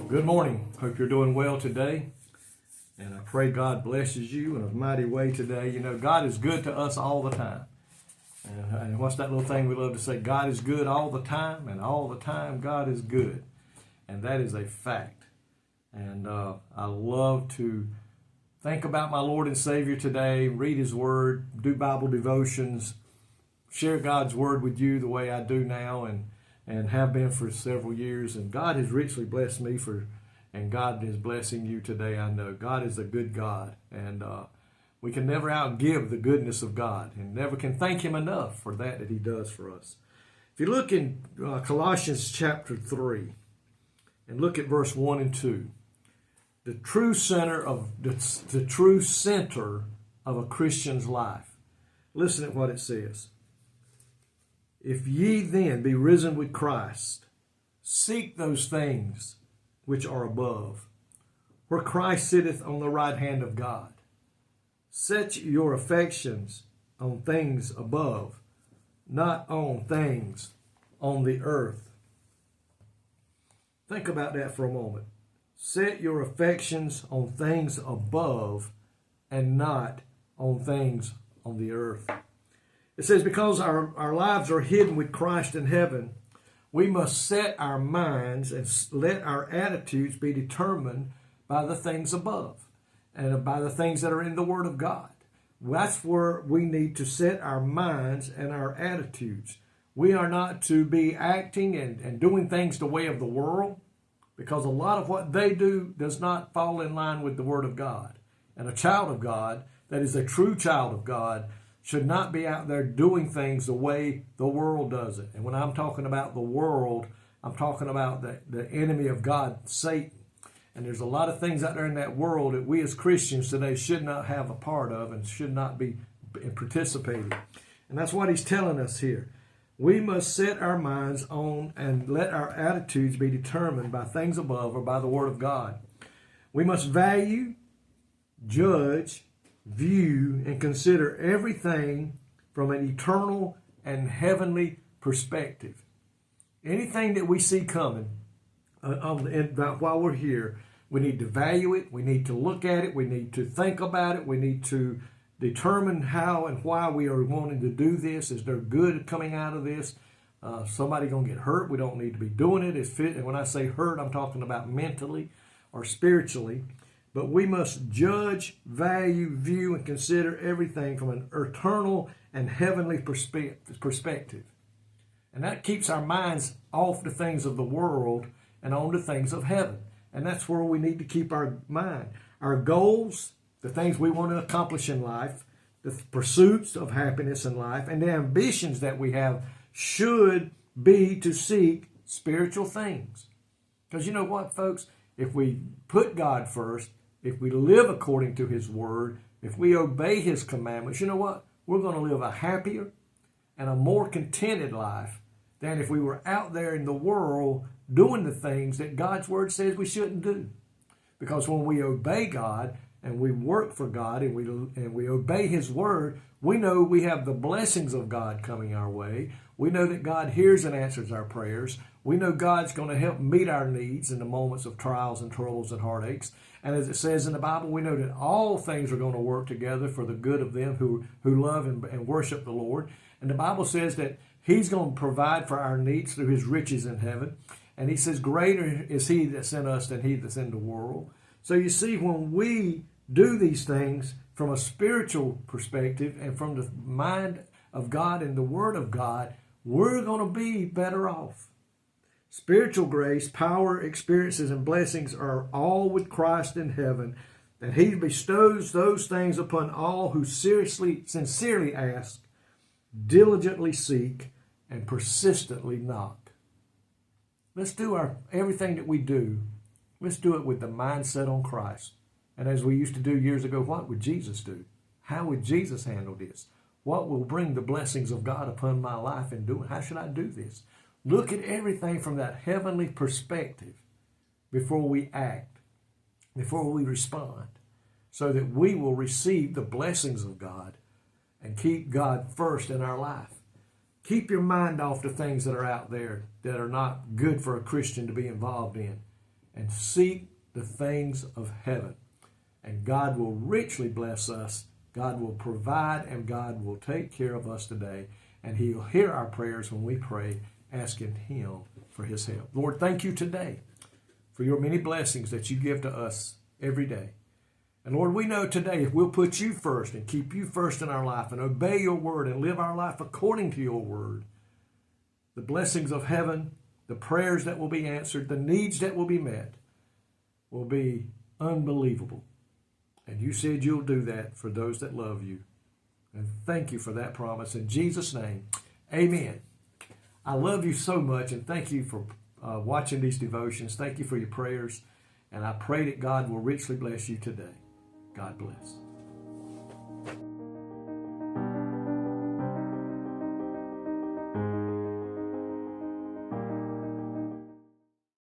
Good morning. Hope you're doing well today. And I pray God blesses you in a mighty way today. You know, God is good to us all the time. And what's that little thing we love to say? God is good all the time, and all the time God is good. And that is a fact. And I love to think about my Lord and Savior today, read His Word, do Bible devotions, share God's Word with you the way I do now and have been for several years. And God has richly blessed me and God is blessing you today. I know God is a good God, and we can never outgive the goodness of God, and never can thank Him enough for that He does for us. If you look in Colossians chapter 3 and look at verse 1 and 2, the true center of a Christian's life. Listen at what it says. If ye then be risen with Christ, seek those things which are above, where Christ sitteth on the right hand of God. Set your affections on things above, not on things on the earth. Think about that for a moment. Set your affections on things above and not on things on the earth. It says, because our lives are hidden with Christ in heaven, we must set our minds and let our attitudes be determined by the things above and by the things that are in the Word of God. That's where we need to set our minds and our attitudes. We are not to be acting and doing things the way of the world, because a lot of what they do does not fall in line with the Word of God. And a child of God, that is a true child of God, should not be out there doing things the way the world does it. And when I'm talking about the world, I'm talking about the enemy of God, Satan. And there's a lot of things out there in that world that we as Christians today should not have a part of and should not be participating. And that's what he's telling us here. We must set our minds on and let our attitudes be determined by things above or by the Word of God. We must value, judge, view, and consider everything from an eternal and heavenly perspective. Anything that we see coming while we're here, we need to value it, we need to look at it, we need to think about it, we need to determine how and why we are wanting to do this. Is there good coming out of this? Somebody going to get hurt? We don't need to be doing it. And when I say hurt, I'm talking about mentally or spiritually. But we must judge, value, view, and consider everything from an eternal and heavenly perspective. And that keeps our minds off the things of the world and on the things of heaven. And that's where we need to keep our mind. Our goals, the things we want to accomplish in life, the pursuits of happiness in life, and the ambitions that we have should be to seek spiritual things. Because you know what, folks? If we put God first, if we live according to His Word, if we obey His commandments, you know what? We're going to live a happier and a more contented life than if we were out there in the world doing the things that God's Word says we shouldn't do. Because when we obey God and we work for God and we obey His Word, we know we have the blessings of God coming our way. We know that God hears and answers our prayers. We know God's going to help meet our needs in the moments of trials and troubles and heartaches. And as it says in the Bible, we know that all things are going to work together for the good of them who love and worship the Lord. And the Bible says that He's going to provide for our needs through His riches in heaven. And He says, greater is He that's in us than he that's in the world. So you see, when we do these things from a spiritual perspective and from the mind of God and the Word of God, we're going to be better off. Spiritual grace, power, experiences, and blessings are all with Christ in heaven, and He bestows those things upon all who sincerely ask, diligently seek, and persistently knock. Let's do everything that we do. Let's do it with the mindset on Christ. And as we used to do years ago, what would Jesus do? How would Jesus handle this? What will bring the blessings of God upon my life in doing? How should I do this? Look at everything from that heavenly perspective before we act, before we respond, so that we will receive the blessings of God and keep God first in our life. Keep your mind off the things that are out there that are not good for a Christian to be involved in. and seek the things of heaven. And God will richly bless us. God will provide, and God will take care of us today. And He'll hear our prayers when we pray, asking Him for His help. Lord, thank you today for your many blessings that you give to us every day. And Lord, we know today if we'll put you first and keep you first in our life and obey your word and live our life according to your word, the blessings of heaven, the prayers that will be answered, the needs that will be met will be unbelievable. And you said you'll do that for those that love you. And thank you for that promise. In Jesus' name, amen. I love you so much, and thank you for watching these devotions. Thank you for your prayers. And I pray that God will richly bless you today. God bless.